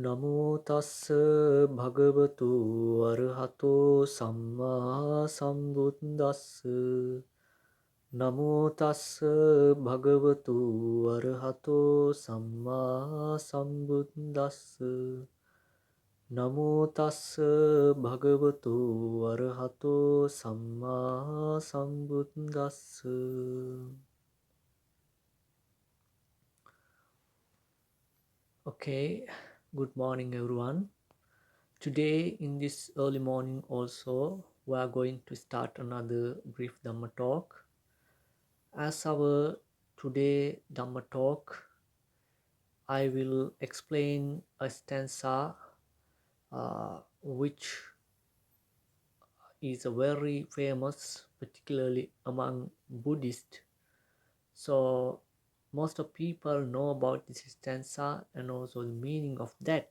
නමෝ තස්ස භගවතු අරහතෝ සම්මා සම්බුද්දස්ස නමෝ තස්ස භගවතු අරහතෝ සම්මා සම්බුද්දස්ස නමෝ තස්ස භගවතු අරහතෝ සම්මා සම්බුද්දස්ස. Okay, good morning everyone. Today in this early morning also we are going to start another brief Dhamma talk. As our today Dhamma talk, I will explain a stanza which is a very famous, particularly among Buddhists. So most of people know about this stanza and also the meaning of that.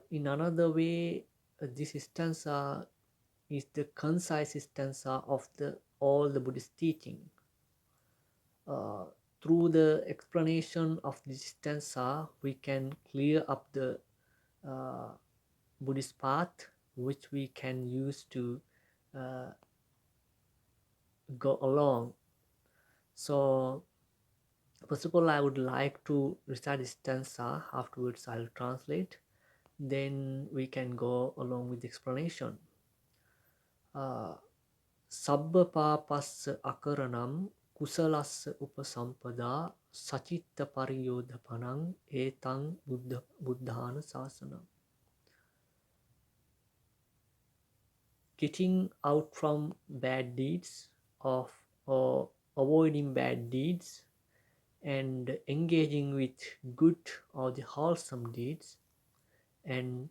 In another way, this stanza is the concise stanza of all the Buddhist teaching. Through the explanation of this stanza, we can clear up the Buddhist path, which we can use to go along. So, first of all, I would like to recite the stanza. Afterwards, I'll translate. Then we can go along with the explanation. Sabba papassa akaranam kusalassa upasampada sachitta pariyodhapanam etang buddhana sasanam. Getting out from bad deeds or avoiding bad deeds and engaging with good or the wholesome deeds and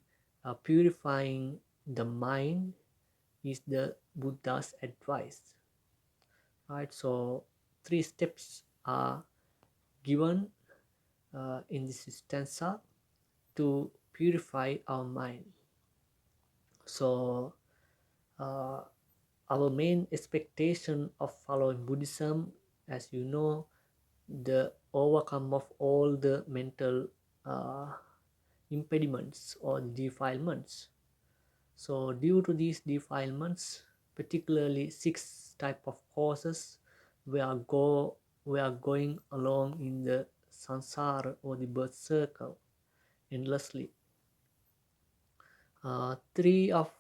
purifying the mind is the Buddha's advice. Right, so 3 steps are given in this stanza to purify our mind. So our main expectation of following Buddhism, as you know, the overcome of all the mental impediments or defilements. So due to these defilements, particularly 6 type of causes, we are going along in the samsara or the birth circle endlessly. 3 of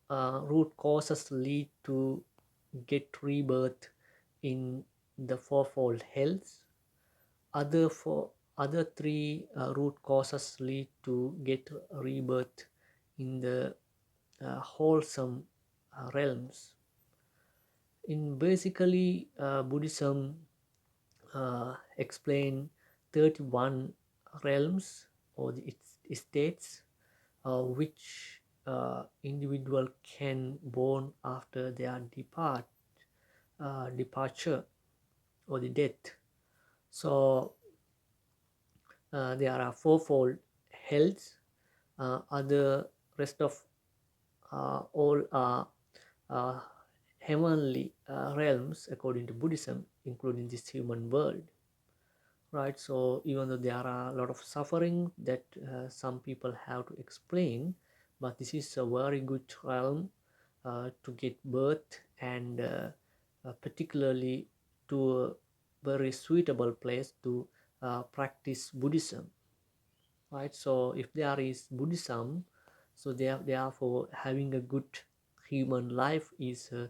root causes lead to get rebirth in the fourfold hells. Other 3 root causes lead to get rebirth in the wholesome realms. In basically Buddhism explain 31 realms or its states which individual can born after their departure or the death. So there are fourfold hells. Other rest of all are heavenly realms according to Buddhism, including this human world. Right, so even though there are a lot of suffering that some people have to explain, but this is a very good realm to get birth and particularly to a very suitable place to practice Buddhism. Right, so if there is Buddhism, so therefore having a good human life is a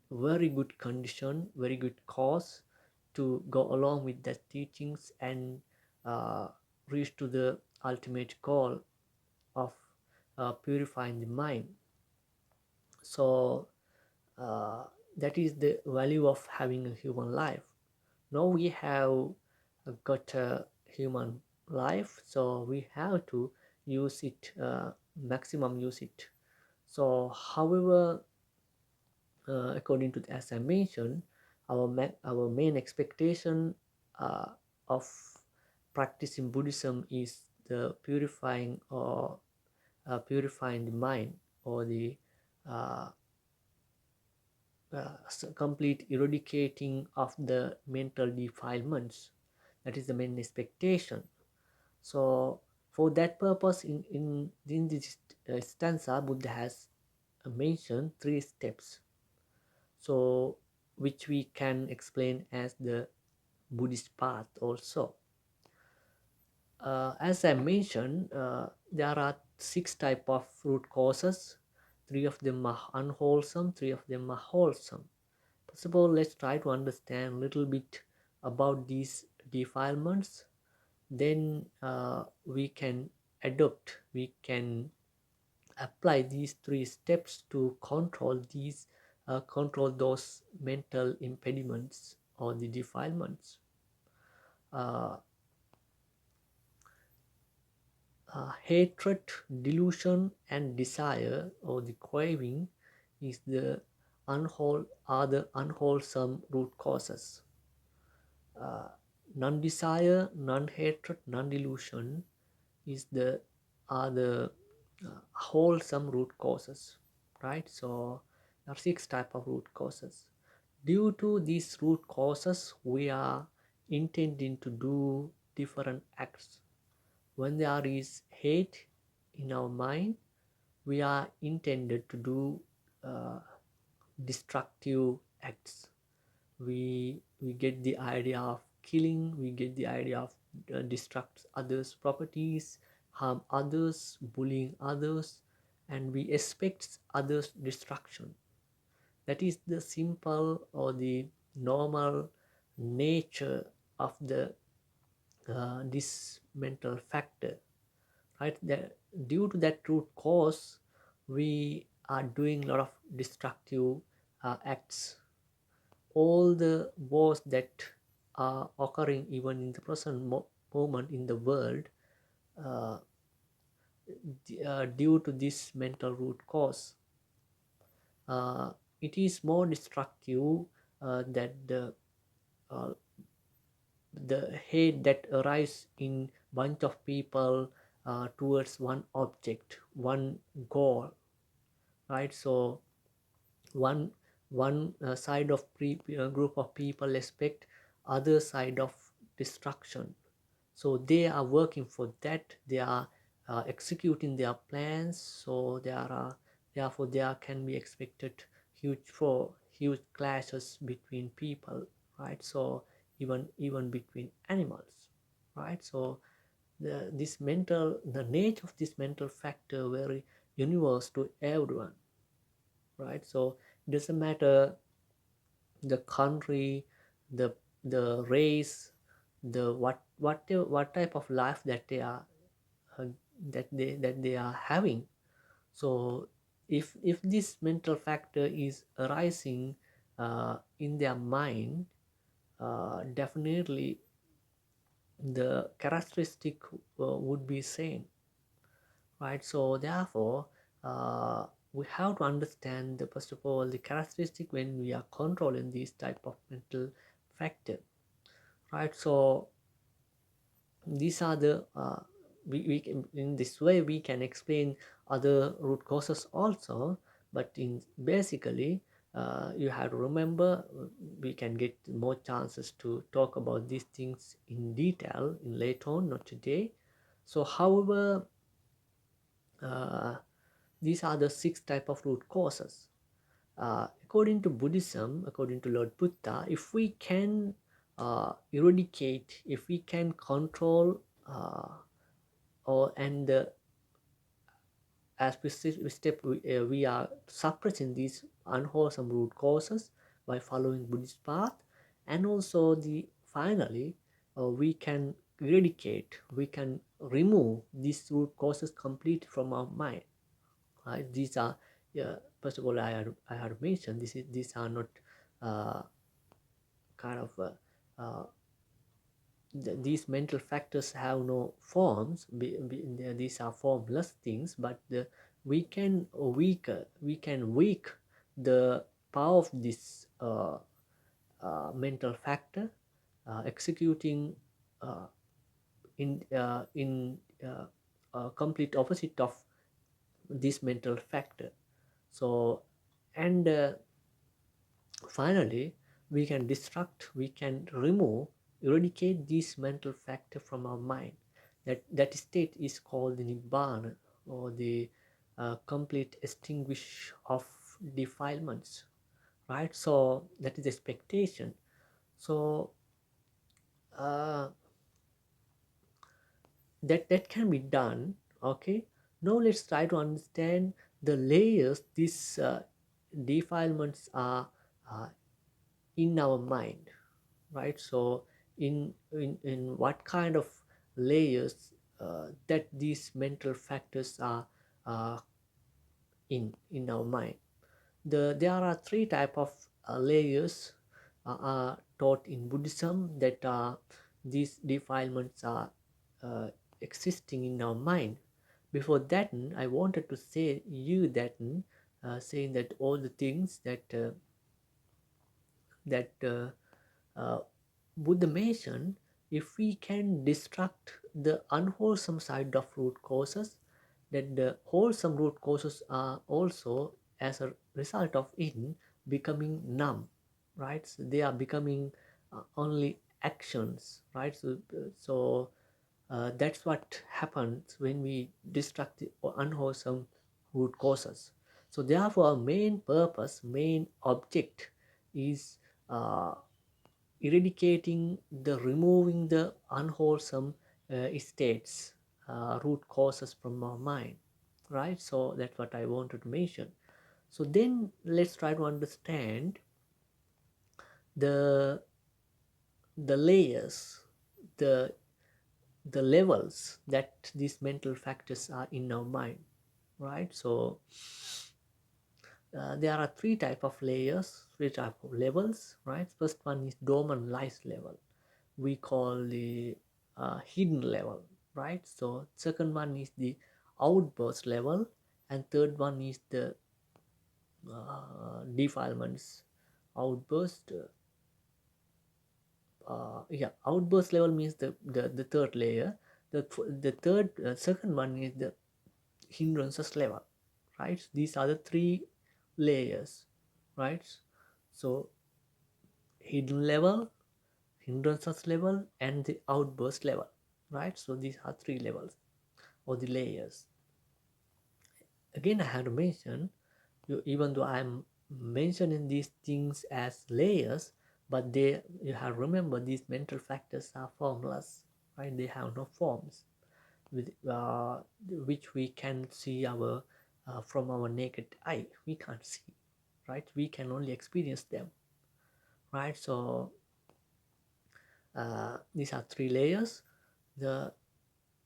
very good condition, very good cause to go along with the teachings and reach to the ultimate goal of purifying the mind. So that is the value of having a human life. Now we have got a human life, so we have to use it, maximum use it. So however, according to as I mentioned, our main expectation of practicing Buddhism is the purifying the mind, or the complete eradicating of the mental defilements. That is the main expectation. So For that purpose, in this stanza, Buddha has mentioned three steps, so which we can explain as the Buddhist path also. As I mentioned, there are six type of root causes. Three of them are unwholesome, three of them are wholesome. First of all, let's try to understand a little bit about these defilements. Then we can apply these three steps to control those mental impediments or the defilements. Uh, Hatred, delusion, and desire or the craving is the are the unwholesome root causes. Non-desire, non-hatred, non-delusion is the are the wholesome root causes, right? So there are six type of root causes. Due to these root causes, we are intending to do different acts. When there is hate in our mind, we are intended to do uh, destructive acts. We get the idea of killing, we get the idea of destruct others properties, harm others, bullying others, and we expect others destruction. That is the simple or the normal nature of the this mental factor, right? Due to that root cause, we are doing a lot of destructive acts. All the wars that are occurring even in the present moment in the world, uh, due to this mental root cause, uh, it is more destructive that uh, the hate that arises in bunch of people towards one object, one goal, right? So one side of group of people expect other side of destruction, so they are working for that, they are executing their plans, so there are therefore there can be expected huge clashes between people, right? So even between animals, right? So the nature of this mental factor very universal to everyone, right? So it doesn't matter the country, the race, the what type of life that they are uh, that they are having. So if this mental factor is arising in their mind, definitely the characteristic would be same, right? So therefore, uh, we have to understand the first of all the characteristic when we are controlling these type of mental factor, right? So these are the we can, in this way we can explain other root causes also, but in basically you have to remember, we can get more chances to talk about these things in detail in later on, not today. So however, uh, these are the six type of root causes. According to Buddhism, according to Lord Buddha, if we can eradicate, if we can control or and as we are suppressing these unwholesome root causes by following Buddhist path, and also the finally we can eradicate, we can remove these root causes completely from our mind, right? These are, yeah, first of all, I had mentioned these are not uh, kind of uh, these mental factors have no forms. These are formless things, but we can weak the power of this mental factor executing uh, in complete opposite of this mental factor. So and finally, we can remove, eradicate this mental factor from our mind. That state is called the nibbana, or the complete extinguish of defilements, right? So that is expectation. So uh, that can be done. Okay, now let's try to understand the layers these defilements are uh, in our mind, right? So in what kind of layers that these mental factors are uh, in our mind. There are three type of layers are taught in Buddhism, that these defilements are uh, existing in our mind. Before that, I wanted to say you that saying that all the things that uh, Buddha mentioned, if we can destruct the unwholesome side of root causes, then the wholesome root causes are also as a result of it becoming numb, right? So they are becoming only actions, right? So that's what happens when we destruct the unwholesome root causes. So therefore, our main purpose, main object is uh, eradicating the removing the unwholesome states, root causes from our mind, right? So that's what I wanted to mention. So then let's try to understand the layers, the levels that these mental factors are in our mind, right? So there are three type of layers, three type of levels, right? First one is dormant life level, we call the hidden level, right? So second one is the outburst level, and third one is the defilements outburst. Yeah, outburst level means the third layer. The third second one is the hindrances level, right? These are the three layers, right? So hidden level, hindrances level, and the outburst level, right? So these are three levels or the layers. Again, I have to mention, even though I'm mentioning these things as layers, but they, you have to remember, these mental factors are formless, right? They have no forms with which we can see our from our naked eye. We can't see, right? We can only experience them, right? So these are three layers. The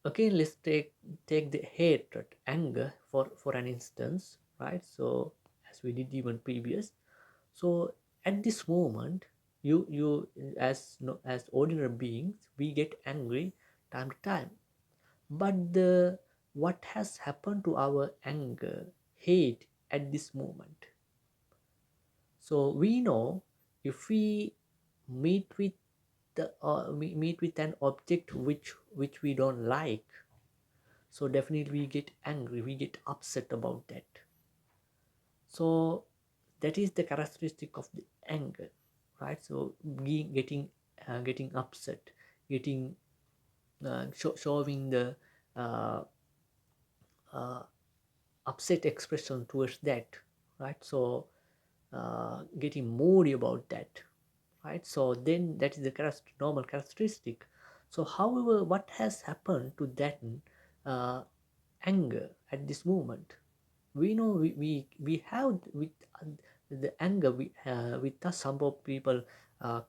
Okay, let's take the hatred, anger for an instance, right? So as we did even previous. So at this moment, you as no, as ordinary beings, we get angry time to time. But the what has happened to our anger, hate at this moment? So we know, if we meet with we meet with an object which we don't like, so definitely we get angry, we get upset about that. So that is the characteristic of the anger, right? So getting upset, getting showing the uh, uh, upset expression towards that, right? So getting moody about that, right? So then that is the normal characteristic. So however, what has happened to that uh, anger at this moment? We know we have with the anger with us. Some of people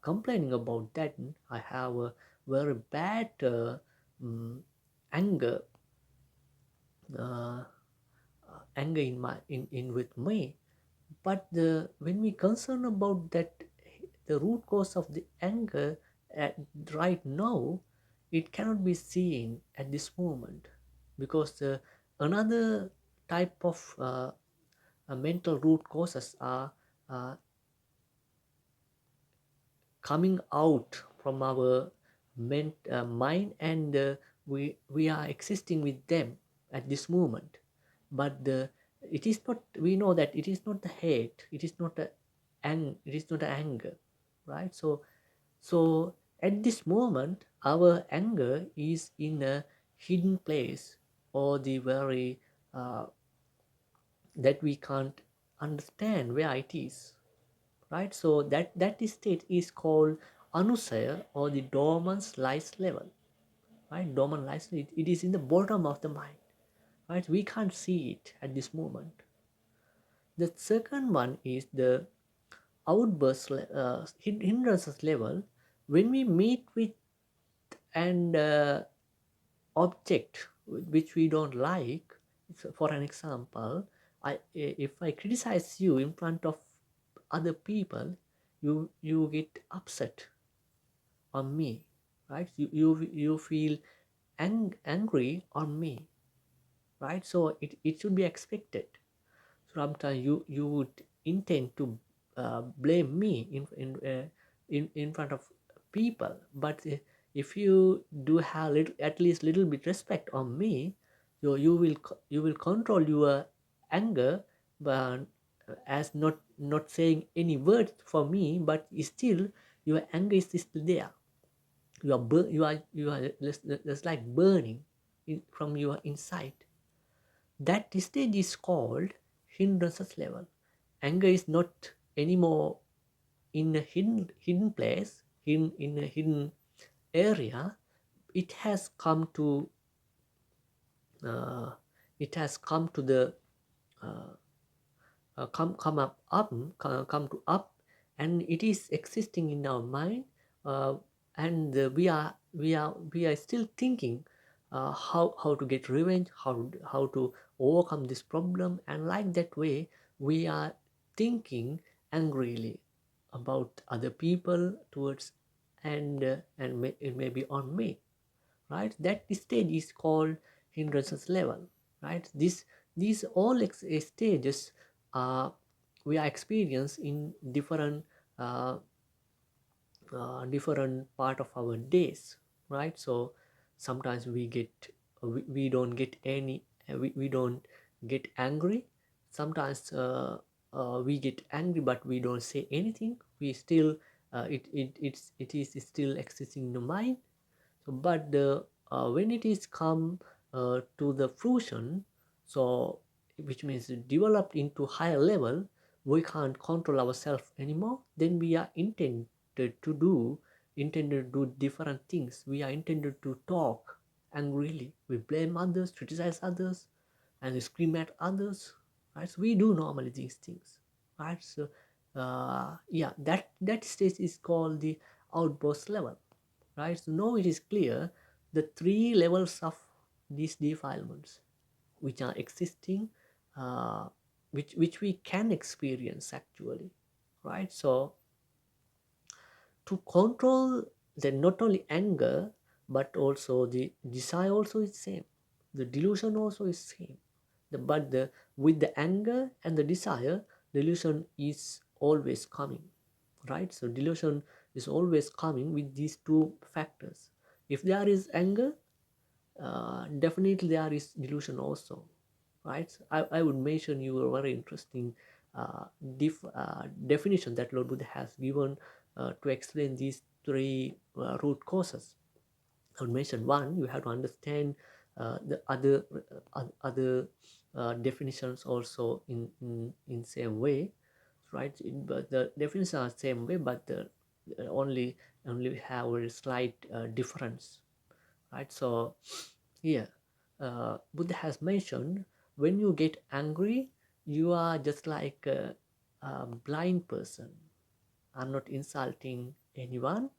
complaining about that. I have a very bad mm, anger uh, anger in with me. But when we concern about that, the root cause of the anger at right now, it cannot be seen at this moment, because another type of mental root causes are uh, coming out from our mind, and we are existing with them at this moment. But it is not, we know that it is not the hate, it is not it is not the anger, right? So at this moment, our anger is in a hidden place, or the very that we can't understand where it is, right? So that state is called anusaya, or the dormant lies level, right? Dormant lies, it is in the bottom of the mind, right? We can't see it at this moment. The second one is the outburst hindrances level. When we meet with an object which we don't like, so for an example, if I criticize you in front of other people, you get upset on me, right? You feel angry on me, right? So it should be expected. Sometimes you would intend to blame me in front of people, but if you do have at least little bit respect on me, you will control your anger, but as not saying any words for me, but still your anger is still there. You are just like burning from your inside. That stage is called hindrances level. Anger is not anymore in a hidden place, in a hidden area. It has come to uh, the uh, come to up, and it is existing in our mind, uh, and we are still thinking how to get revenge, how to overcome this problem, and like that way we are thinking angrily about other people towards, it may be on me, right? That stage is called hindrances level, right? These all stages we are experienced in uh, different part of our days, right? So sometimes we don't get any we don't get angry. Sometimes we get angry but we don't say anything. We still it is still existing in the mind. So but when it is come to the fruition, so which means developed into higher level, we can't control ourselves anymore. Then we are intended to do different things. We are intended to talk angrily. We blame others, criticize others, and we scream at others, right? So we do normally these things, right? So yeah, that stage is called the outburst level, right? So now it is clear the three levels of these defilements which are existing, uh, which we can experience actually, right? So to control the not only anger but also the desire also is same, the delusion also is same. But with the anger and the desire, delusion is always coming, right? So delusion is always coming with these two factors. If there is anger, definitely there is delusion also, right? So I would mention you a very interesting definition that Lord Buddha has given to explain these three root causes. I would mention one. You have to understand the other definitions also in same way, right? But the definitions are same way, but the only have a slight difference, right? So here Buddha has mentioned, when you get angry, you are just like a blind person. I'm not insulting anyone,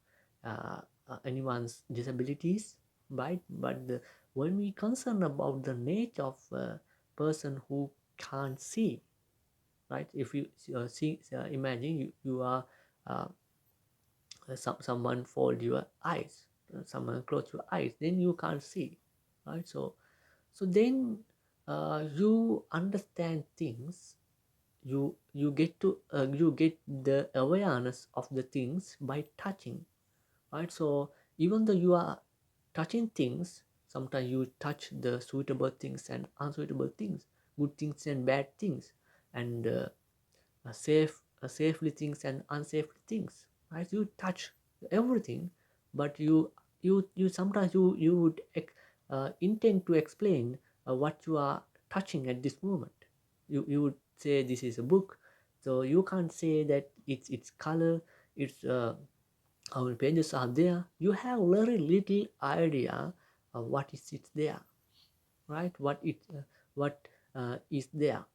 anyone's disabilities, right? But when we concern about the nature of a person who can't see, right? If you imagine you are uh, someone fold your eyes, someone close your eyes, then you can't see, right? So then you understand things. You get the awareness of the things by touching, right? So even though you are touching things, sometimes you touch the suitable things and unsuitable things, good things and bad things, and safely things and unsafely things, right? You touch everything, but you sometimes you would intend to explain what you are touching at this moment. You would say this is a book, so you can't say that it's color, it's how many pages are there. You have very little idea of what is it there, right? What is there,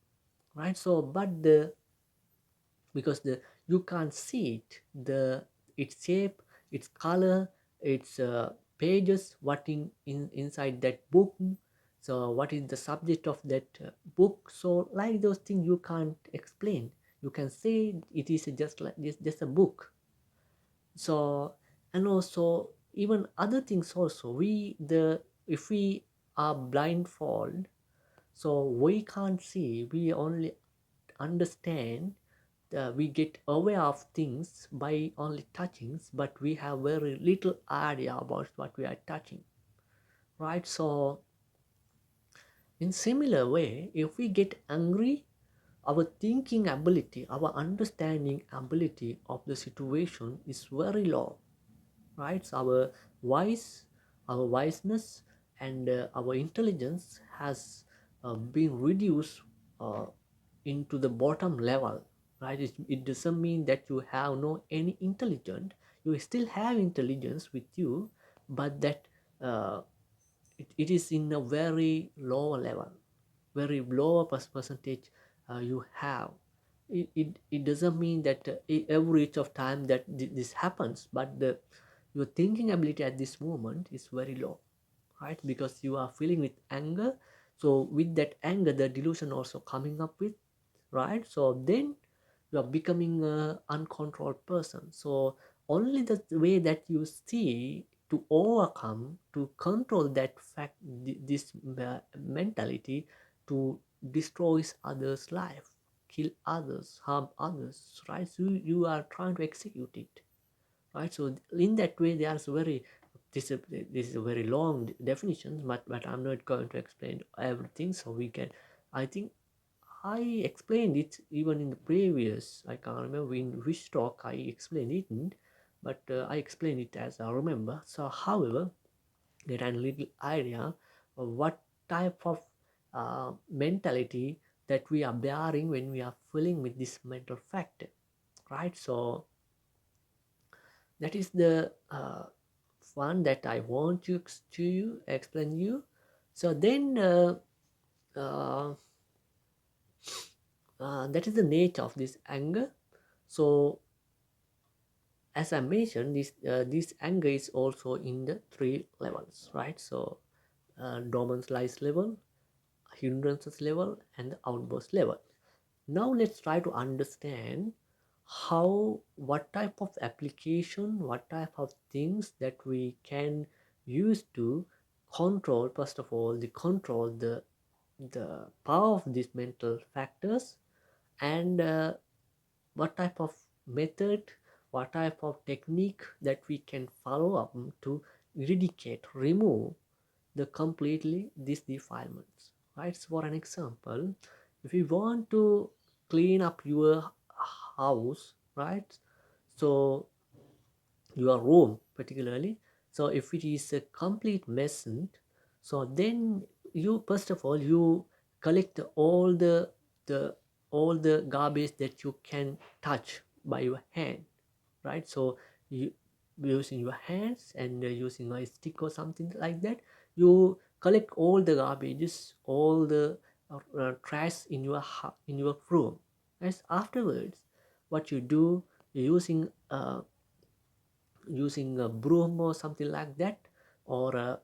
right? So but the because the you can't see it, its shape, its color, its pages, what inside that book, so what is the subject of that book. So like those things you can't explain. You can say it is just like this, just a book. So and also even other things also, we the if we are blindfold, so we can't see, we only understand, we get aware of things by only touching, but we have very little idea about what we are touching, right? So in similar way, if we get angry, our thinking ability, our understanding ability of the situation is very low, right? So our wiseness and our intelligence has been reduced uh, into the bottom level, right? It doesn't mean that you have no any intelligence. You still have intelligence with you, but that uh, it is in a very lower level, very lower percentage you have. It doesn't mean that every each of time that this happens, but your thinking ability at this moment is very low, right? Because you are feeling with anger, so with that anger the delusion also coming up with, right? So then you are becoming a uncontrolled person. So only the way that you see to overcome, to control that fact, this mentality, to destroy others life, kill others, harm others, right? So you are trying to execute it, right? So in that way there's very, this is a very long definition, but I'm not going to explain everything. So we can, I think I explained it even in the previous, I can't remember in which talk I explained it, but I explained it as I remember. So however, get a little idea of what type of mentality that we are bearing when we are feeling with this mental factor, right? So that is the one that I want to explain you. So then uh, that is the nature of this anger. So as I mentioned, this anger is also in the three levels, right? So dormant lies level, hindrances level, and the outburst level. Now let's try to understand how, what type of application, what type of things that we can use to control, first of all, the control the power of these mental factors, and what type of method, what type of technique that we can follow up to eradicate, remove the completely these defilements, right? So for an example, if you want to clean up your house, right? So your room particularly, so if it is a complete mess, so then you first of all you collect the all the garbage that you can touch by your hand, right? So you, using your hands and using a stick or something like that, you collect all the garbages, all the trash in your in your room. As afterwards, what you do, using using a broom or something like that, or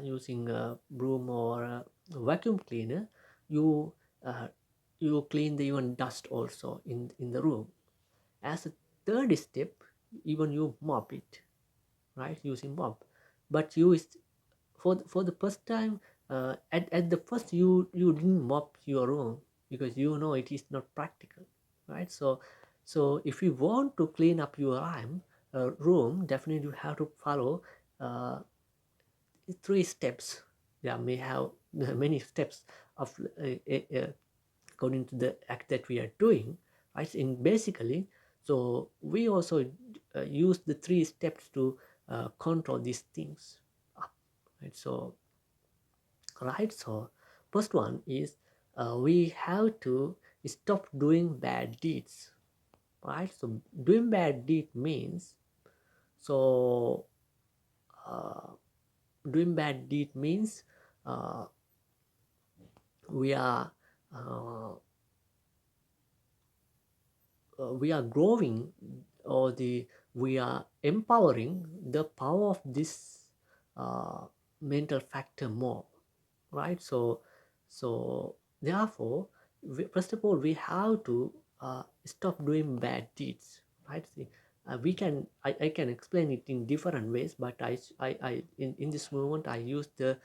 using a broom or a vacuum cleaner, you uh, you clean the even dust also in the room. As a third step, even you mop it, right, using mop. But you for the first time, at the first you didn't mop your room because you know it is not practical, right? So if you want to clean up your room, definitely you have to follow uh, three steps. There may have many steps of according to the act that we are doing, right? In basically, so we also use the three steps to control these things. right? So first one is we have to stop doing bad deeds, right? So doing bad deed means, so uh, doing bad deed means uh, we are uh, we are growing, or the we are empowering the power of this uh, mental factor more, right? So therefore, first of all, we have to stop doing bad deeds, right? See, we can I can explain it in different ways, but in this moment I use the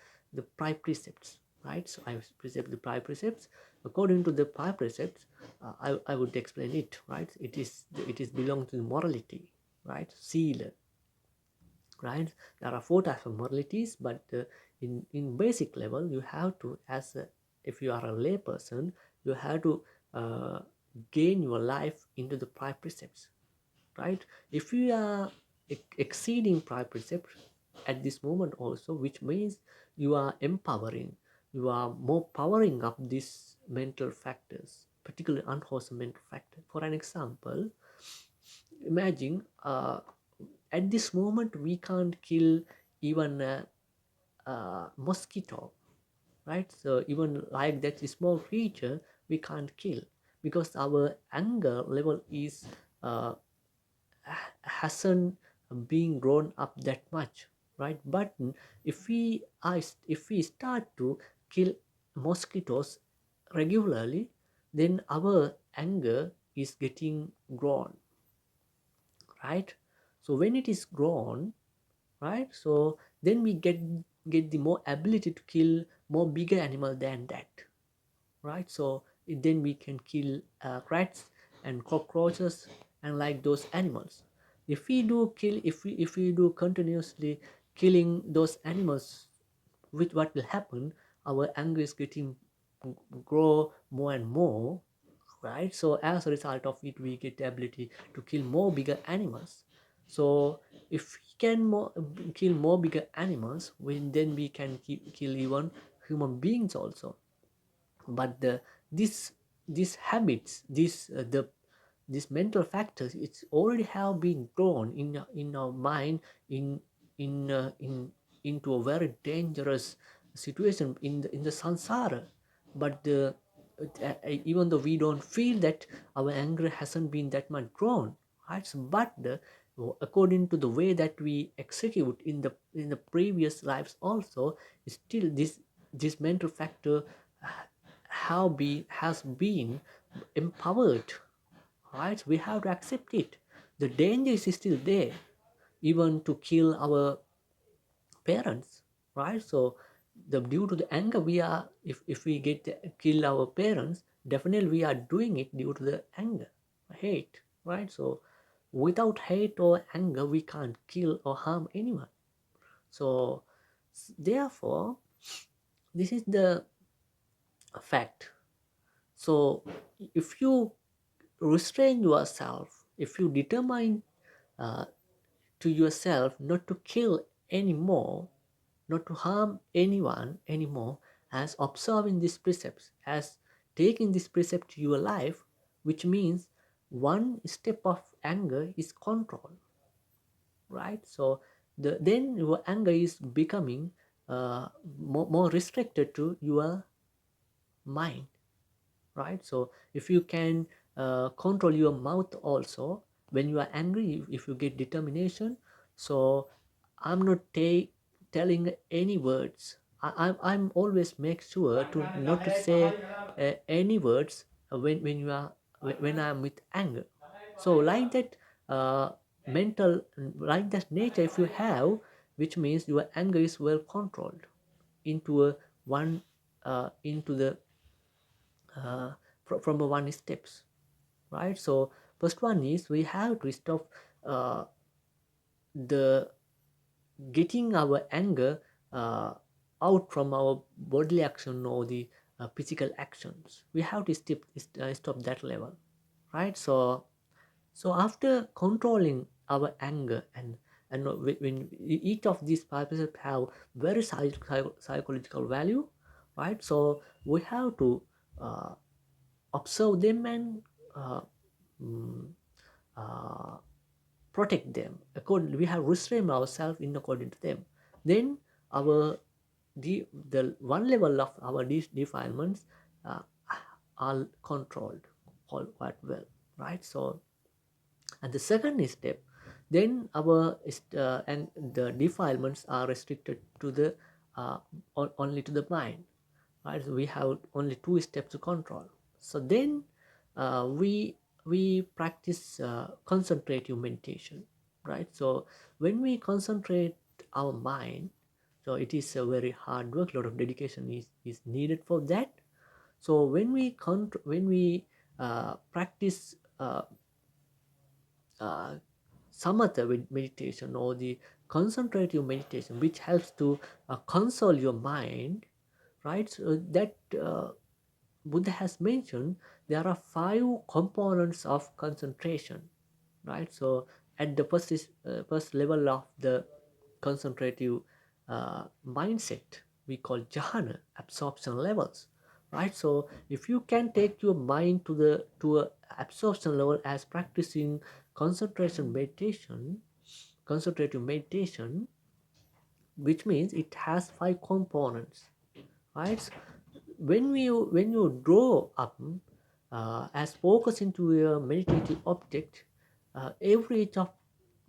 five precepts, right? So I present the five precepts. According to the five precepts, I would explain it, right? It is belong to morality, right? Sila, right? There are four types of moralities, but in basic level, you have to, if you are a lay person, you have to uh, gain your life into the five precepts, right? If you are exceeding five precepts at this moment also, which means you are empowering, you are more powering up these mental factors, particularly unwholesome mental factor. For an example, imagine at this moment we can't kill even a mosquito, right? So even like that small creature we can't kill, because our anger level is uh, hasn't been grown up that much, right? But if we start to kill mosquitoes regularly, then our anger is getting grown, right? So when it is grown, right, so then we get the more ability to kill more bigger animal than that, right? So then we can kill rats and cockroaches and like those animals. If we do continuously killing those animals, with what will happen, our anger is getting grow more and more, right? So as a result of it, we get the ability to kill more bigger animals. So if we can kill more bigger animals, then we can kill even human beings also. But this these habits, these mental factors, it's already have been grown in our mind, in in into a very dangerous situation in the samsara. But even though we don't feel that, our anger hasn't been that much grown, right? But according to the way that we execute in the previous lives also, still this mental factor has been empowered, right? We have to accept it. The danger is still there, even to kill our parents, right? So due to the anger, we are, if we get kill our parents, definitely we are doing it due to the anger, hate, right? So without hate or anger, we can't kill or harm anyone. So therefore, this is the fact. So if you restrain yourself, if you determine uh, to yourself not to kill anymore, not to harm anyone anymore, as observing these precepts, as taking this precept to your life, which means one step of anger is control, right? So then your anger is becoming more restricted to your mind, right? So if you can control your mouth also when you are angry, if you get determination, so I'm not telling any words. I'm always make sure to not to say any words when you are when I'm with anger. So like that mental, like that nature if you have, which means your anger is well controlled into a one into the from the one steps, right? So first one is we have to stop the getting our anger uh, out from our bodily action or the physical actions. We have to stop that level, right? So after controlling our anger and and when each of these purposes have very psychological value, right? So we have to uh, observe them and uh, mm, uh, protect them. We have restrained ourselves in according to them. Then our the one level of our defilements uh, are controlled quite well, right? So and the second step, then our and the defilements are restricted to the uh, only to the mind, right? So we have only two steps to control. So then we practice concentrative meditation, right? So when we concentrate our mind, so it is a very hard work, a lot of dedication is needed for that. So when we practice uh, samatha meditation or the concentrative meditation, which helps to console your mind, right? So that Buddha has mentioned there are five components of concentration, right? So at the first level of the concentrative mindset, we call jhana, absorption levels, right? So if you can take your mind to a absorption level as practicing concentrative meditation, which means it has five components, right? When you draw up as focus into a meditative object, every each of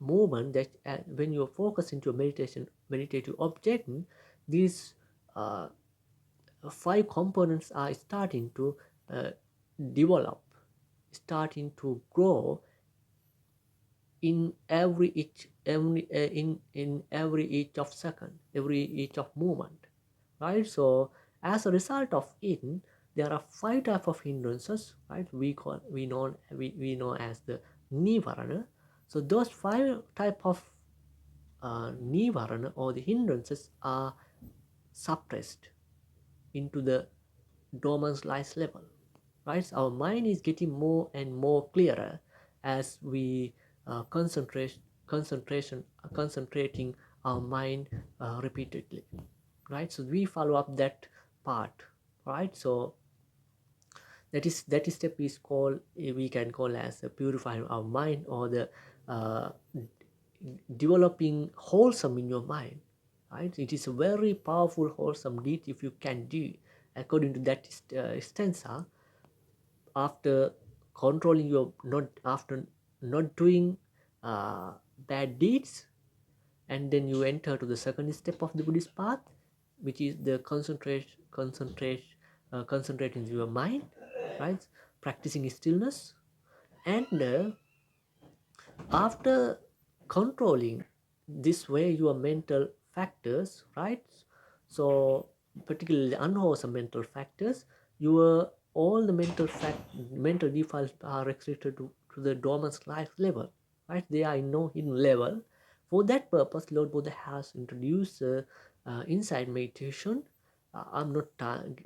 movement that when you focus into a meditative object, these uh, five components are starting to uh, develop, starting to grow in every each of second, every each of movement, right? So as a result of it, there are five type of hindrances, right? We know as the nivarana. So those five type of nivarana or the hindrances are suppressed into the dormant light level, right? So our mind is getting more and more clearer as we concentrating our mind repeatedly, right? So we follow up that part, right? So that is step is called, we can call as purifying our mind, or the uh, developing wholesome in your mind, right? It is a very powerful wholesome deed if you can do according to that stanza. After controlling your not after not doing uh, bad deeds, and then you enter to the second step of the Buddhist path, which is the concentrating your mind, right? Practicing stillness, and after controlling this way your mental factors, right? So particularly unwholesome mental factors, your all the mental defiles are restricted to the dormant life level, right? They are in no hidden level. For that purpose, Lord Buddha has introduced insight meditation. I'm not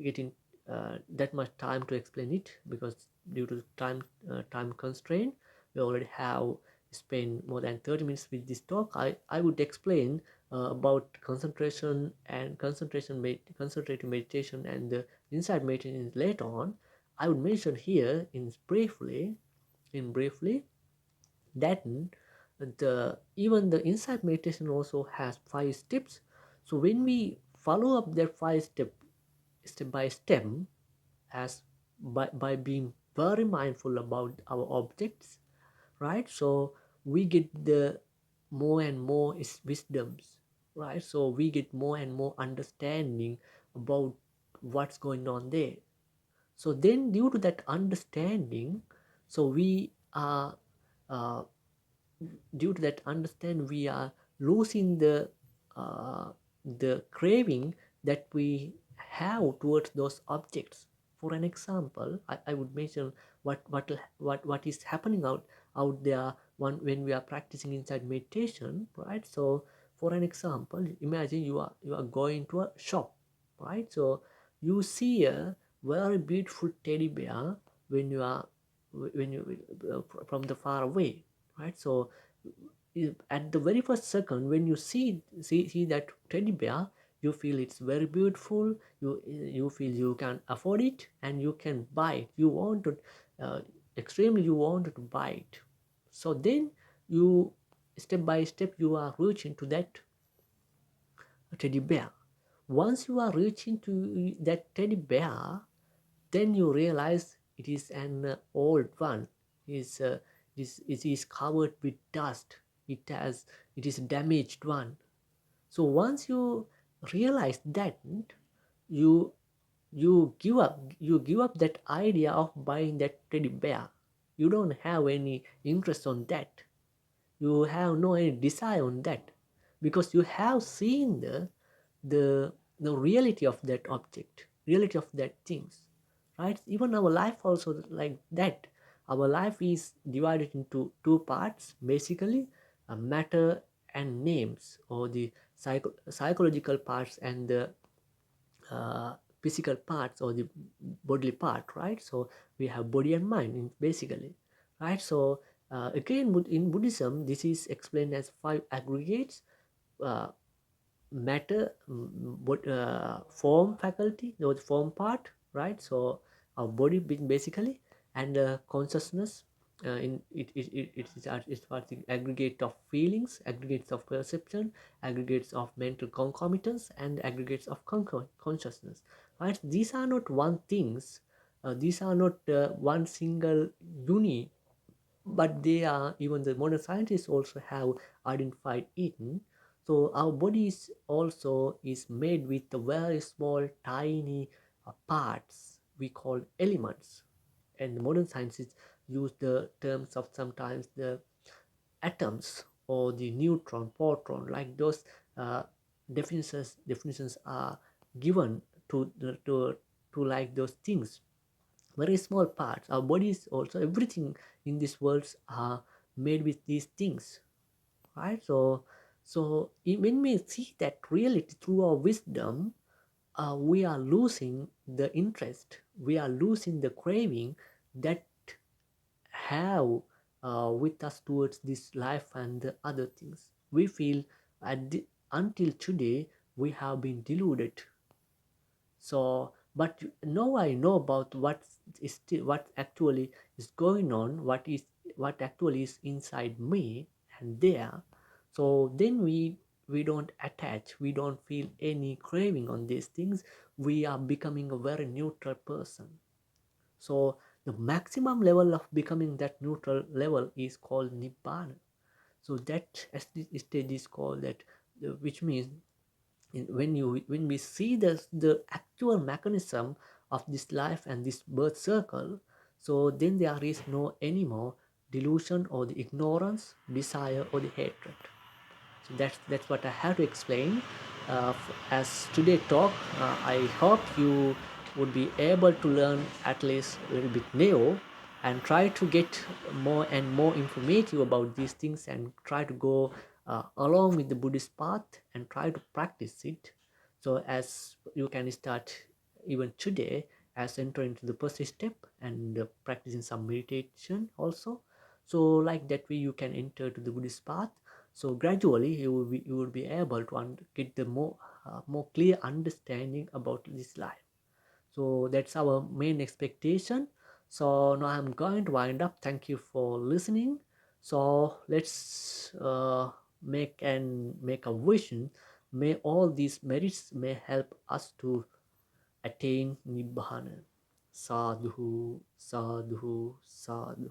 getting that much time to explain it, because due to time constraint, we already have spent more than 30 minutes with this talk. I would explain about concentration and concentrative meditation and the insight meditation later on. I would mention here in briefly that the even the insight meditation also has 5 steps. So when we follow up that 5 step by step, as by being very mindful about our objects, right? So we get the more and more wisdoms, right? So we get more and more understanding about what's going on there. So then due to that understanding, so we are uh, due to that understand, we are losing uh, the craving that we have towards those objects. For an example, I would mention what is happening out there when we are practicing inside meditation, right? So for an example, imagine you are going to a shop, right? So you see a very beautiful teddy bear when you from the far away, right? So at the very first second when you see that teddy bear, you feel it's very beautiful, you feel you can afford it and you can buy it, you want to uh, extremely you want to buy it. So then you, step by step, you are reaching to that teddy bear. Once you are reaching to that teddy bear, then you realize it is an old one. It is covered with dust. It is a damaged one. So once you realize that, you you give up that idea of buying that teddy bear. You don't have any interest on that. You have no any desire on that, because you have seen the the reality of that object, reality of that things, right? Even our life also like that. Our life is divided into two parts basically, matter and names, or the psychological parts and the uh, physical parts, or the bodily part, right? So we have body and mind basically, right? So again, in Buddhism, this is explained as five aggregates: uh, matter, form faculty, the form part, right? So our body being basically, and consciousness, in it's part the aggregate of feelings, aggregates of perception, aggregates of mental concomitants, and aggregates of consciousness, right? These are not one things, these are not one single uni, but they are, even the modern scientists also have identified it. So our body is also is made with the very small tiny parts we call elements, and the modern scientists use the terms of sometimes the atoms or the neutron, proton, like those uh, definitions are given to to like those things, very small parts. Our bodies also, everything in this world are made with these things, right? When we see that reality through our wisdom, we are losing the interest, we are losing the craving that have with us towards this life and the other things. We feel until today we have been deluded. So but now I know about what actually is going on, what actually is inside me and there. So then we don't attach, we don't feel any craving on these things. We are becoming a very neutral person. So the maximum level of becoming that neutral level is called nibbana. So that stage is called that, which means when we see the actual mechanism of this life and this birth circle, so then there is no anymore delusion or the ignorance, desire or the hatred. So that's what I have to explain. As today talk, I hope you would be able to learn at least a little bit new, and try to get more and more informative about these things, and try to go along with the Buddhist path and try to practice it. So as you can start even today, as enter into the first step, and practicing some meditation also. So like that way you can enter to the Buddhist path. So gradually you will be able to get the more clear understanding about this life. So that's our main expectation. So now I'm going to wind up. Thank you for listening. So let's make a vision. May all these merits may help us to attain nibbana. Sadhu, sadhu, sadhu.